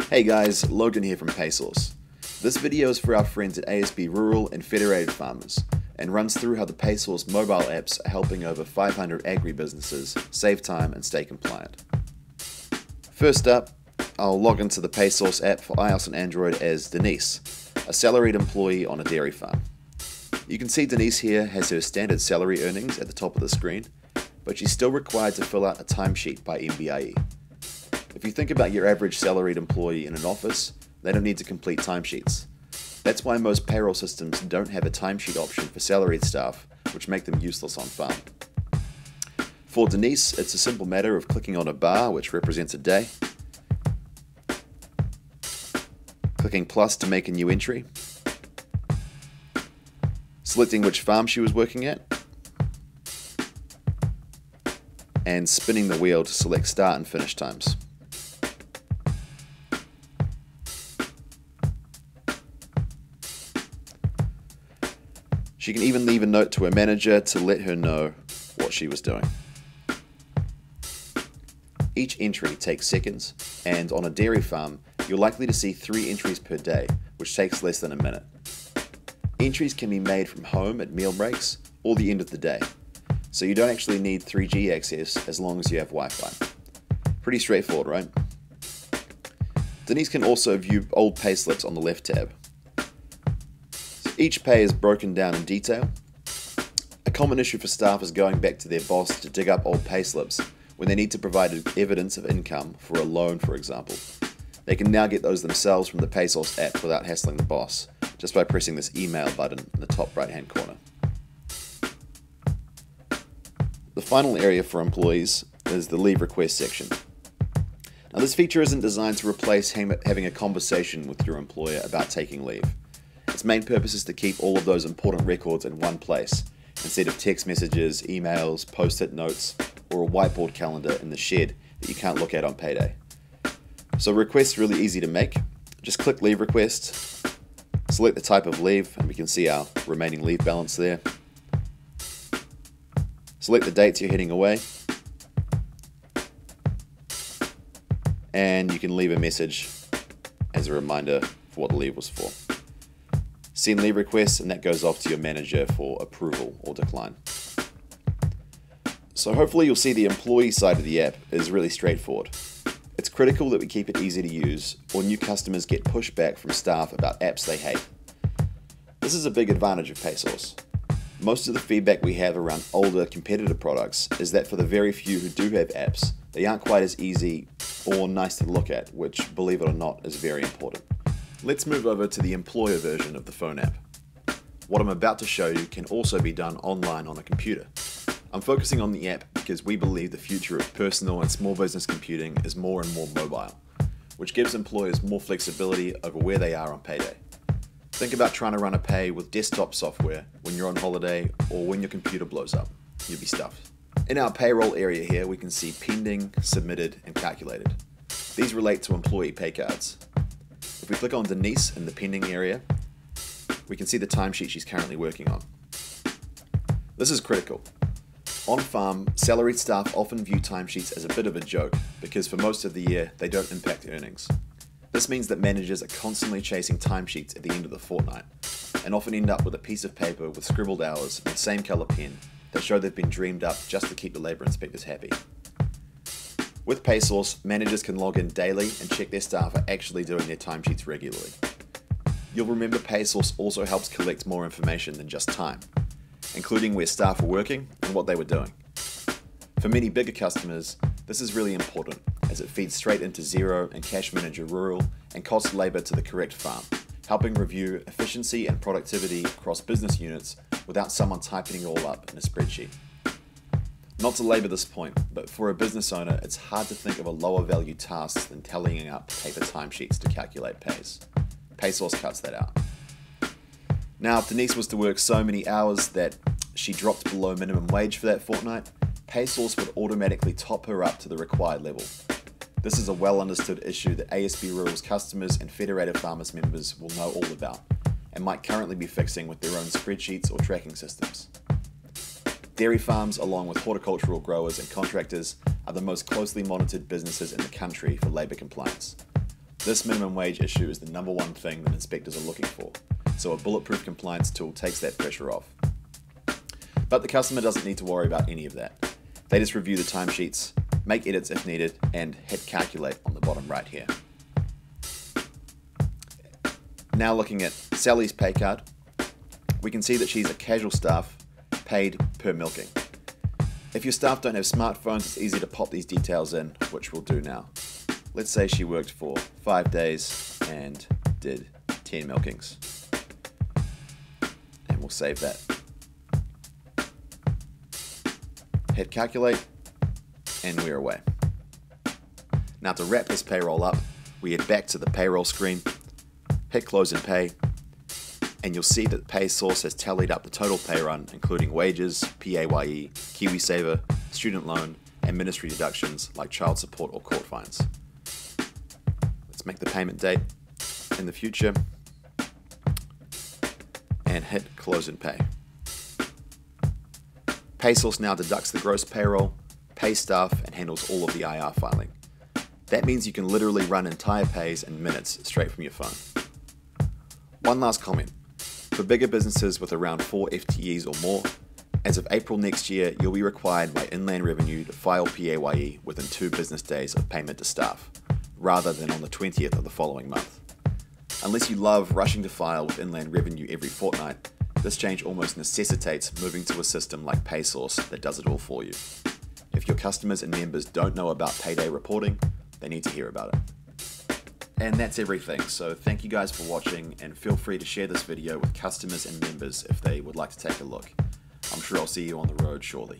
Hey guys, Logan here from PaySauce. This video is for our friends at ASB Rural and Federated farmers and runs through how the PaySauce mobile apps are helping over 500 agribusinesses save time and stay compliant. First up, I'll log into the PaySauce app for iOS and Android as Denise, a salaried employee on a dairy farm. You can see Denise here has her standard salary earnings at the top of the screen, but she's still required to fill out a timesheet by MBIE. If you think about your average salaried employee in an office, they don't need to complete timesheets. That's why most payroll systems don't have a timesheet option for salaried staff, which make them useless on farm. For Denise, it's a simple matter of clicking on a bar, which represents a day, clicking plus to make a new entry, selecting which farm she was working at, and spinning the wheel to select start and finish times. She can even leave a note to her manager to let her know what she was doing. Each entry takes seconds, and on a dairy farm, you're likely to see 3 entries per day, which takes less than a minute. Entries can be made from home at meal breaks or the end of the day, so you don't actually need 3G access as long as you have Wi-Fi. Pretty straightforward, right? Denise can also view old payslips on the left tab. Each pay is broken down in detail. A common issue for staff is going back to their boss to dig up old payslips when they need to provide evidence of income for a loan, for example. They can now get those themselves from the PaySauce app without hassling the boss, just by pressing this email button in the top right-hand corner. The final area for employees is the leave request section. Now, this feature isn't designed to replace having a conversation with your employer about taking leave. Its main purpose is to keep all of those important records in one place, instead of text messages, emails, post-it notes, or a whiteboard calendar in the shed that you can't look at on payday. So request's really easy to make. Just click Leave Request, select the type of leave, and we can see our remaining leave balance there. Select the dates you're heading away, and you can leave a message as a reminder for what the leave was for. Send leave request, and that goes off to your manager for approval or decline. So hopefully you'll see the employee side of the app is really straightforward. It's critical that we keep it easy to use, or new customers get pushback from staff about apps they hate. This is a big advantage of PaySauce. Most of the feedback we have around older competitor products is that for the very few who do have apps, they aren't quite as easy or nice to look at, which, believe it or not, is very important. Let's move over to the employer version of the phone app. What I'm about to show you can also be done online on a computer. I'm focusing on the app because we believe the future of personal and small business computing is more and more mobile, which gives employers more flexibility over where they are on payday. Think about trying to run a pay with desktop software when you're on holiday or when your computer blows up. You'll be stuffed. In our payroll area here, we can see pending, submitted, and calculated. These relate to employee pay cards. If we click on Denise in the pending area, we can see the timesheet she's currently working on. This is critical. On farm, salaried staff often view timesheets as a bit of a joke because for most of the year they don't impact earnings. This means that managers are constantly chasing timesheets at the end of the fortnight and often end up with a piece of paper with scribbled hours and the same colour pen that show they've been dreamed up just to keep the labour inspectors happy. With PaySauce, managers can log in daily and check their staff are actually doing their timesheets regularly. You'll remember PaySauce also helps collect more information than just time, including where staff were working and what they were doing. For many bigger customers, this is really important as it feeds straight into Xero and Cash Manager Rural and costs labour to the correct farm, helping review efficiency and productivity across business units without someone typing it all up in a spreadsheet. Not to labour this point, but for a business owner, it's hard to think of a lower value task than tallying up paper timesheets to calculate pays. PaySauce cuts that out. Now, if Denise was to work so many hours that she dropped below minimum wage for that fortnight, PaySauce would automatically top her up to the required level. This is a well understood issue that ASB Rural's customers and Federated Farmers members will know all about, and might currently be fixing with their own spreadsheets or tracking systems. Dairy farms, along with horticultural growers and contractors, are the most closely monitored businesses in the country for labour compliance. This minimum wage issue is the number one thing that inspectors are looking for, so a bulletproof compliance tool takes that pressure off. But the customer doesn't need to worry about any of that. They just review the timesheets, make edits if needed, and hit calculate on the bottom right here. Now looking at Sally's pay card, we can see that she's a casual staff paid per milking. If your staff don't have smartphones, it's easy to pop these details in, which we'll do now. Let's say she worked for 5 days and did 10 milkings. And we'll save that. Hit calculate, and we're away. Now to wrap this payroll up, we head back to the payroll screen, hit close and pay, and you'll see that PaySauce has tallied up the total pay run, including wages, PAYE, KiwiSaver, student loan, and ministry deductions like child support or court fines. Let's make the payment date in the future and hit close and pay. PaySauce now deducts the gross payroll, pays staff, and handles all of the IR filing. That means you can literally run entire pays in minutes straight from your phone. One last comment. For bigger businesses with around 4 FTEs or more, as of April next year, you'll be required by Inland Revenue to file PAYE within 2 business days of payment to staff, rather than on the 20th of the following month. Unless you love rushing to file with Inland Revenue every fortnight, this change almost necessitates moving to a system like PaySauce that does it all for you. If your customers and members don't know about payday reporting, they need to hear about it. And that's everything, so thank you guys for watching, and feel free to share this video with customers and members if they would like to take a look. I'm sure I'll see you on the road shortly.